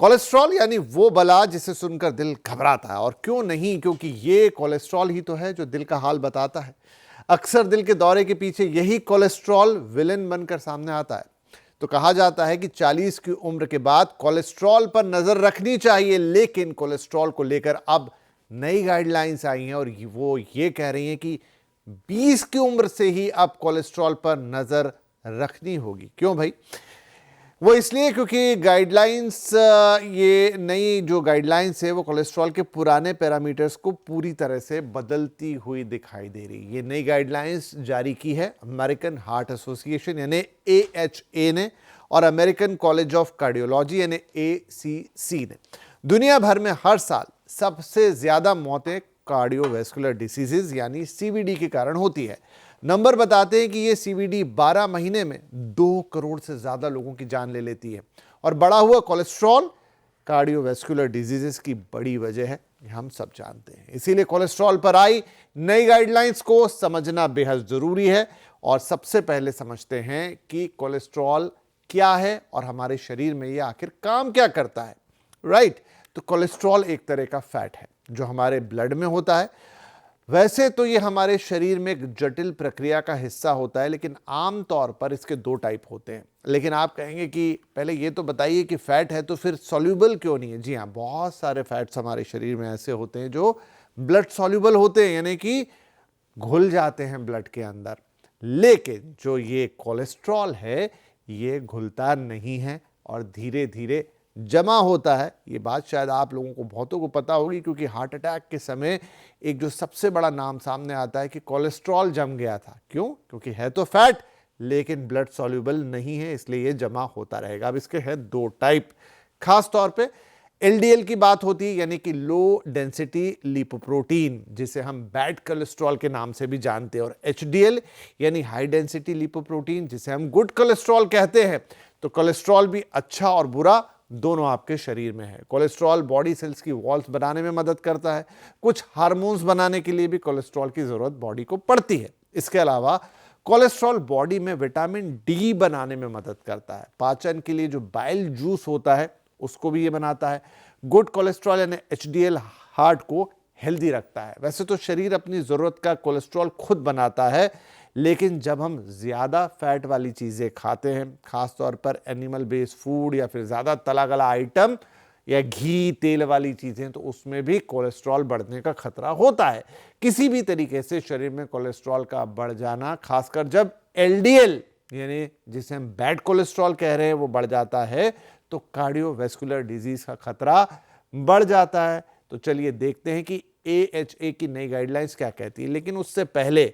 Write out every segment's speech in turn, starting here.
Cholesterol यानी वो बला जिसे सुनकर दिल घबराता है, और क्यों नहीं, क्योंकि ये कोलेस्ट्रॉल ही तो है जो दिल का हाल बताता है। अक्सर दिल के दौरे के पीछे यही कोलेस्ट्रॉल विलेन बनकर सामने आता है। तो कहा जाता है कि 40 की उम्र के बाद कोलेस्ट्रॉल पर नजर रखनी चाहिए, लेकिन कोलेस्ट्रॉल को लेकर अब नई गाइडलाइंस आई हैं और वो ये कह रही हैं कि 20 की उम्र से ही अब कोलेस्ट्रॉल पर नजर रखनी होगी। क्यों भाई? वो इसलिए क्योंकि गाइडलाइंस, ये नई जो गाइडलाइंस है वो कोलेस्ट्रॉल के पुराने पैरामीटर्स को पूरी तरह से बदलती हुई दिखाई दे रही है। ये नई गाइडलाइंस जारी की है अमेरिकन हार्ट एसोसिएशन यानी AHA ने और अमेरिकन कॉलेज ऑफ कार्डियोलॉजी यानी ACC ने। दुनिया भर में हर साल सबसे ज्यादा मौतें कार्डियोवैस्कुलर डिसीजेज यानी CVD के कारण होती है। नंबर बताते हैं कि ये CVD 12 महीने में 2 करोड़ से ज्यादा लोगों की जान ले लेती है। और बढ़ा हुआ कोलेस्ट्रॉल कार्डियोवैस्कुलर डिजीजेस की बड़ी वजह है, हम सब जानते हैं। इसीलिए कोलेस्ट्रॉल पर आई नई गाइडलाइंस को समझना बेहद जरूरी है। और सबसे पहले समझते हैं कि कोलेस्ट्रॉल क्या है और हमारे शरीर में ये आखिर काम क्या करता है। राइट, तो कोलेस्ट्रॉल एक तरह का फैट है जो हमारे ब्लड में होता है। वैसे तो ये हमारे शरीर में एक जटिल प्रक्रिया का हिस्सा होता है, लेकिन आमतौर पर इसके 2 टाइप होते हैं। लेकिन आप कहेंगे कि पहले ये तो बताइए कि फैट है तो फिर सॉल्यूबल क्यों नहीं है? जी हाँ, बहुत सारे फैट्स हमारे शरीर में ऐसे होते हैं जो ब्लड सॉल्यूबल होते हैं, यानी कि घुल जाते हैं ब्लड के अंदर। लेकिन जो ये कोलेस्ट्रॉल है ये घुलता नहीं है और धीरे धीरे जमा होता है। ये बात शायद आप लोगों को बहुतों को पता होगी, क्योंकि हार्ट अटैक के समय एक जो सबसे बड़ा नाम सामने आता है कि कोलेस्ट्रॉल जम गया था। क्यों? क्योंकि है तो फैट लेकिन ब्लड सॉल्यूबल नहीं है, इसलिए ये जमा होता रहेगा। अब इसके हैं 2 टाइप। खास तौर पे LDL की बात होती है, यानी कि लो डेंसिटी लिपोप्रोटीन, जिसे हम बैड कोलेस्ट्रॉल के नाम से भी जानते हैं, और HDL यानी हाई डेंसिटी लिपोप्रोटीन, जिसे हम गुड कोलेस्ट्रॉल कहते हैं। तो कोलेस्ट्रॉल भी अच्छा और बुरा दोनों आपके शरीर में है। कोलेस्ट्रॉल बॉडी सेल्स की वॉल्स बनाने में मदद करता है। कुछ हार्मोन्स बनाने के लिए भी कोलेस्ट्रॉल की जरूरत बॉडी को पड़ती है। इसके अलावा कोलेस्ट्रॉल बॉडी में विटामिन D बनाने में मदद करता है। पाचन के लिए जो बाइल जूस होता है उसको भी ये बनाता है। गुड कोलेस्ट्रॉल यानी HDL हार्ट को हेल्दी रखता है। वैसे तो शरीर अपनी जरूरत का कोलेस्ट्रॉल खुद बनाता है, लेकिन जब हम ज़्यादा फैट वाली चीज़ें खाते हैं, खास तौर पर एनिमल बेस्ड फूड या फिर ज़्यादा तला गला आइटम या घी तेल वाली चीज़ें, तो उसमें भी कोलेस्ट्रॉल बढ़ने का खतरा होता है। किसी भी तरीके से शरीर में कोलेस्ट्रॉल का बढ़ जाना, खासकर जब LDL यानी जिसे हम बैड कोलेस्ट्रॉल कह रहे हैं वो बढ़ जाता है, तो कार्डियोवैस्कुलर डिजीज का खतरा बढ़ जाता है। तो चलिए देखते हैं कि AHA की नई गाइडलाइंस क्या कहती है। लेकिन उससे पहले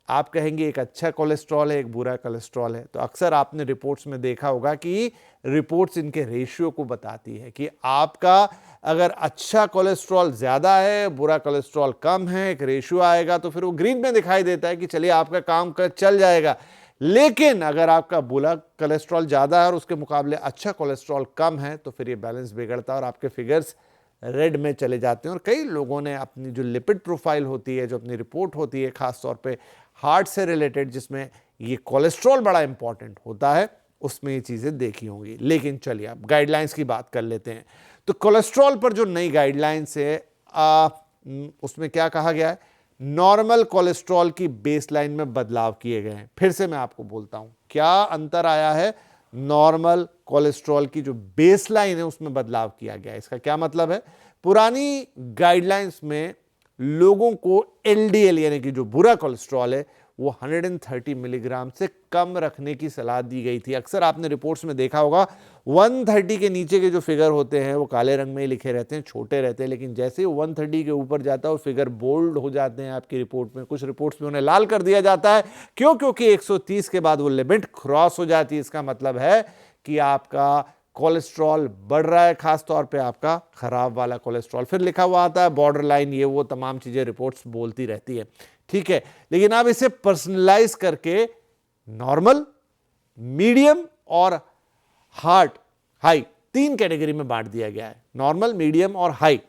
आप कहेंगे एक अच्छा कोलेस्ट्रॉल है, एक बुरा कोलेस्ट्रॉल है। तो अक्सर आपने रिपोर्ट्स में देखा होगा कि रिपोर्ट्स इनके रेशियो को बताती है कि आपका अगर अच्छा कोलेस्ट्रॉल ज़्यादा है, बुरा कोलेस्ट्रॉल कम है, एक रेशियो आएगा तो फिर वो ग्रीन में दिखाई देता है कि चलिए आपका काम चल जाएगा। लेकिन अगर आपका बुरा कोलेस्ट्रॉल ज़्यादा है और उसके मुकाबले अच्छा कोलेस्ट्रॉल कम है, तो फिर ये बैलेंस बिगड़ता है और आपके फिगर्स रेड में चले जाते हैं। और कई लोगों ने अपनी जो लिपिड प्रोफाइल होती है, जो अपनी रिपोर्ट होती है, खास तौर पे हार्ट से रिलेटेड, जिसमें ये कोलेस्ट्रॉल बड़ा इंपॉर्टेंट होता है, उसमें ये चीज़ें देखी होंगी। लेकिन चलिए अब गाइडलाइंस की बात कर लेते हैं। तो कोलेस्ट्रॉल पर जो नई गाइडलाइंस है उसमें क्या कहा गया है? नॉर्मल कोलेस्ट्रॉल की बेसलाइन में बदलाव किए गए हैं। फिर से मैं आपको बोलता हूं, क्या अंतर आया है? नॉर्मल कोलेस्ट्रॉल की जो बेसलाइन है उसमें बदलाव किया गया है। इसका क्या मतलब है? पुरानी गाइडलाइंस में लोगों को LDL यानी कि जो बुरा कोलेस्ट्रॉल है वो 130 मिलीग्राम से कम रखने की सलाह दी गई थी। अक्सर आपने रिपोर्ट्स में देखा होगा 130 के नीचे के जो फिगर होते हैं वो काले रंग में ही लिखे रहते हैं, छोटे रहते हैं। लेकिन जैसे ही 130 के ऊपर जाता है वो फिगर बोल्ड हो जाते हैं आपकी रिपोर्ट में। कुछ रिपोर्ट्स में उन्हें लाल कर दिया जाता है। क्यों? क्योंकि 130 के बाद वो लिमिट क्रॉस हो जाती है। इसका मतलब है कि आपका कोलेस्ट्रॉल बढ़ रहा है, खास तौर पे आपका खराब वाला कोलेस्ट्रॉल। फिर लिखा हुआ आता है बॉर्डर लाइन, ये वो तमाम चीजें रिपोर्ट्स बोलती रहती है। ठीक है, लेकिन अब इसे पर्सनलाइज करके नॉर्मल, मीडियम और हाई 3 कैटेगरी में बांट दिया गया है। नॉर्मल, मीडियम और हाई।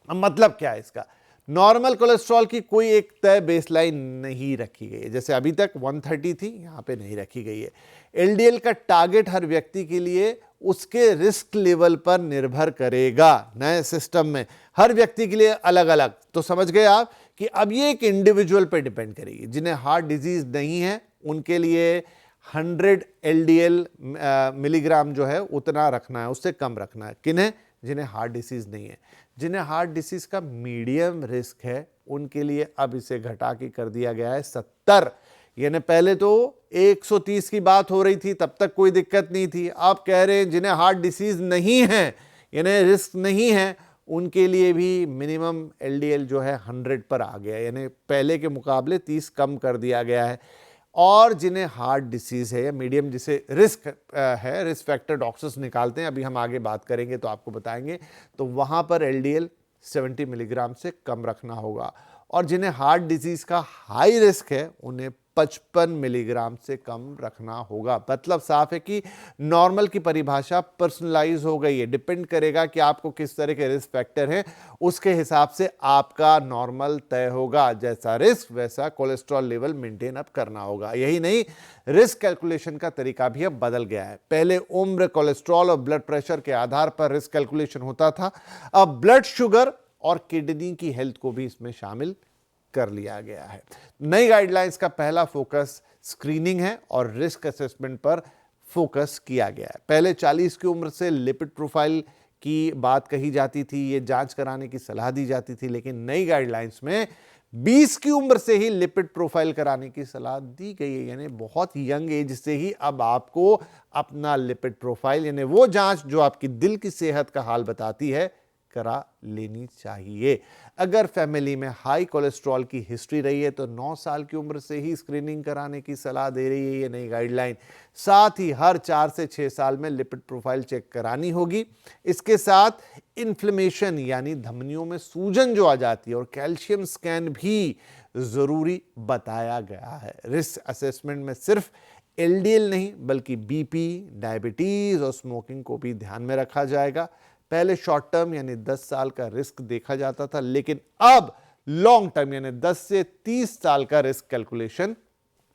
अब मतलब क्या है इसका? नॉर्मल कोलेस्ट्रॉल की कोई एक तय बेसलाइन नहीं रखी गई है। जैसे अभी तक 130 थी, यहां पे नहीं रखी गई है। LDL का टारगेट हर व्यक्ति के लिए उसके रिस्क लेवल पर निर्भर करेगा। नए सिस्टम में हर व्यक्ति के लिए अलग अलग, तो समझ गए आप कि अब ये एक इंडिविजुअल पे डिपेंड करेगी। जिन्हें हार्ट डिजीज नहीं है उनके लिए 100 LDL मिलीग्राम जो है उतना रखना है, उससे कम रखना है। किन्हें? जिन्हें हार्ट डिसीज नहीं है। जिन्हें हार्ट डिसीज का मीडियम रिस्क है उनके लिए अब इसे घटा के कर दिया गया है 70। यानी पहले तो 130 की बात हो रही थी, तब तक कोई दिक्कत नहीं थी। अब कह रहे हैं जिन्हें हार्ट डिसीज नहीं है, यानी रिस्क नहीं है, उनके लिए भी मिनिमम LDL जो है 100 पर आ गया, यानी पहले के मुकाबले 30 कम कर दिया गया है। और जिन्हें हार्ट डिसीज है या मीडियम, जिसे रिस्क है, रिस्क फैक्टर डॉक्टर्स निकालते हैं, अभी हम आगे बात करेंगे तो आपको बताएंगे, तो वहां पर LDL 70 मिलीग्राम से कम रखना होगा। और जिन्हें हार्ट डिजीज का हाई रिस्क है उन्हें 55 मिलीग्राम से कम रखना होगा। मतलब साफ है कि नॉर्मल की परिभाषा पर्सनलाइज हो गई है। डिपेंड करेगा कि आपको किस तरह के रिस्क फैक्टर हैं, उसके हिसाब से आपका नॉर्मल तय होगा। जैसा रिस्क वैसा कोलेस्ट्रॉल लेवल मेंटेन अब करना होगा। यही नहीं, रिस्क कैलकुलेशन का तरीका भी अब बदल गया है। पहले उम्र, कोलेस्ट्रॉल और ब्लड प्रेशर के आधार पर रिस्क कैलकुलेशन होता था। अब ब्लड शुगर और किडनी की हेल्थ को भी इसमें शामिल कर लिया गया है। नई गाइडलाइंस का पहला फोकस स्क्रीनिंग है और रिस्क असेसमेंट पर फोकस किया गया है। पहले 40 की उम्र से लिपिड प्रोफाइल की बात कही जाती थी, ये जांच कराने की सलाह दी जाती थी, लेकिन नई गाइडलाइंस में 20 की उम्र से ही लिपिड प्रोफाइल कराने की सलाह दी गई है। यानी बहुत यंग एज से ही अब आपको अपना लिपिड प्रोफाइल, यानी वो जांच जो आपकी दिल की सेहत का हाल बताती है, करा लेनी चाहिए। अगर फैमिली में हाई कोलेस्ट्रॉल की हिस्ट्री रही है तो 9 साल की उम्र से ही स्क्रीनिंग कराने की सलाह दे रही है ये नई गाइडलाइन। साथ ही हर 4 से 6 साल में लिपिड प्रोफाइल चेक करानी होगी। इसके साथ इन्फ्लेमेशन यानी धमनियों में सूजन जो आ जाती है और कैल्शियम स्कैन भी जरूरी बताया गया है। रिस्क असेसमेंट में सिर्फ LDL नहीं बल्कि BP, डायबिटीज और स्मोकिंग को भी ध्यान में रखा जाएगा। पहले शॉर्ट टर्म यानी 10 साल का रिस्क देखा जाता था, लेकिन अब लॉन्ग टर्म यानी 10 से 30 साल का रिस्क कैलकुलेशन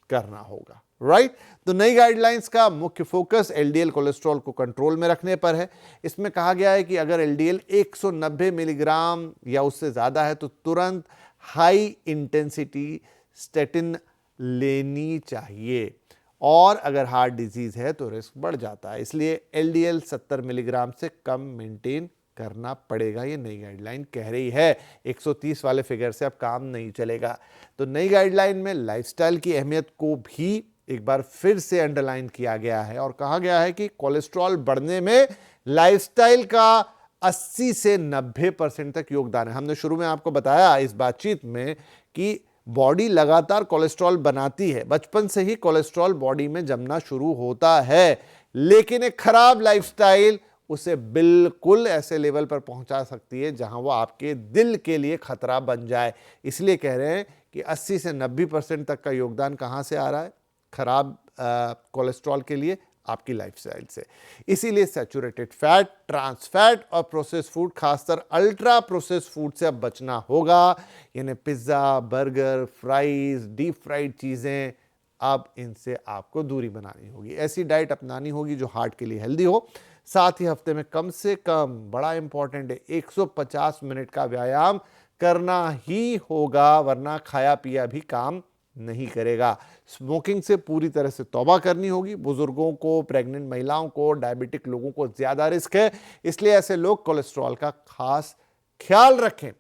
करना होगा। राइट? तो नई गाइडलाइंस का मुख्य फोकस LDL कोलेस्ट्रॉल को कंट्रोल में रखने पर है। इसमें कहा गया है कि अगर LDL 190 मिलीग्राम या उससे ज्यादा है तो तुरंत हाई इंटेंसिटी स्टेटिन लेनी चाहिए, और अगर हार्ट डिजीज है तो रिस्क बढ़ जाता है। इसलिए LDL 70 मिलीग्राम से कम मेंटेन करना पड़ेगा, ये नई गाइडलाइन कह रही है। 130 वाले फिगर से अब काम नहीं चलेगा। तो नई गाइडलाइन में लाइफस्टाइल की अहमियत को भी एक बार फिर से अंडरलाइन किया गया है और कहा गया है कि कोलेस्ट्रॉल बढ़ने में लाइफस्टाइल का 80 से 90% तक योगदान है। हमने शुरू में आपको बताया इस बातचीत में कि बॉडी लगातार कोलेस्ट्रॉल बनाती है, बचपन से ही कोलेस्ट्रॉल बॉडी में जमना शुरू होता है, लेकिन एक खराब लाइफस्टाइल उसे बिल्कुल ऐसे लेवल पर पहुंचा सकती है जहां वो आपके दिल के लिए खतरा बन जाए। इसलिए कह रहे हैं कि 80 से 90% तक का योगदान कहां से आ रहा है खराब कोलेस्ट्रॉल के लिए? आपकी लाइफस्टाइल से। इसीलिए सैचुरेटेड फैट, ट्रांस फैट और प्रोसेस्ड फूड, खासकर अल्ट्रा प्रोसेस्ड फूड से अब बचना होगा। यानी pizza, burger, fries, deep fried चीजें, अब इनसे आपको दूरी बनानी होगी। ऐसी डाइट अपनानी होगी जो हार्ट के लिए हेल्दी हो। साथ ही हफ्ते में कम से कम, बड़ा इंपॉर्टेंट है, 150 मिनट का व्यायाम करना ही होगा, वरना खाया पिया भी काम नहीं करेगा। स्मोकिंग से पूरी तरह से तौबा करनी होगी। बुजुर्गों को, प्रेग्नेंट महिलाओं को, डायबिटिक लोगों को ज्यादा रिस्क है, इसलिए ऐसे लोग कोलेस्ट्रॉल का खास ख्याल रखें।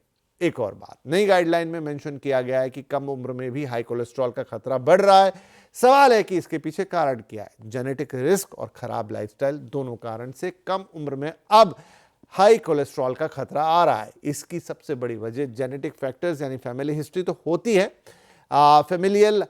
एक और बात, नई गाइडलाइन में मेंशन किया गया है कि कम उम्र में भी हाई कोलेस्ट्रॉल का खतरा बढ़ रहा है। सवाल है कि इसके पीछे कारण क्या है? जेनेटिक रिस्क और खराब लाइफस्टाइल, दोनों कारण से कम उम्र में अब हाई कोलेस्ट्रॉल का खतरा आ रहा है। इसकी सबसे बड़ी वजह जेनेटिक फैक्टर्स यानी फैमिली हिस्ट्री तो होती है। फेमिलियल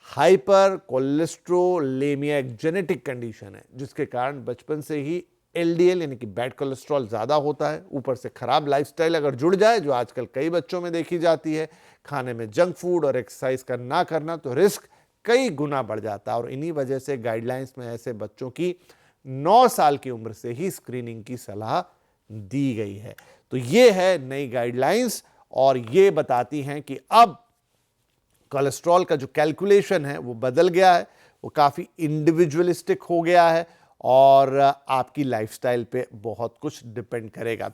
हाइपर कोलेस्ट्रोलेमिया एक जेनेटिक कंडीशन है जिसके कारण बचपन से ही LDL यानी कि बैड कोलेस्ट्रॉल ज्यादा होता है। ऊपर से खराब लाइफस्टाइल अगर जुड़ जाए, जो आजकल कई बच्चों में देखी जाती है, खाने में जंक फूड और एक्सरसाइज का ना करना, तो रिस्क कई गुना बढ़ जाता है। और इन्हीं वजह से गाइडलाइंस में ऐसे बच्चों की 9 साल की उम्र से ही स्क्रीनिंग की सलाह दी गई है। तो ये है नई गाइडलाइंस और ये बताती हैं कि अब कोलेस्ट्रॉल का जो कैलकुलेशन है वो बदल गया है, वो काफ़ी इंडिविजुअलिस्टिक हो गया है और आपकी लाइफस्टाइल पे बहुत कुछ डिपेंड करेगा।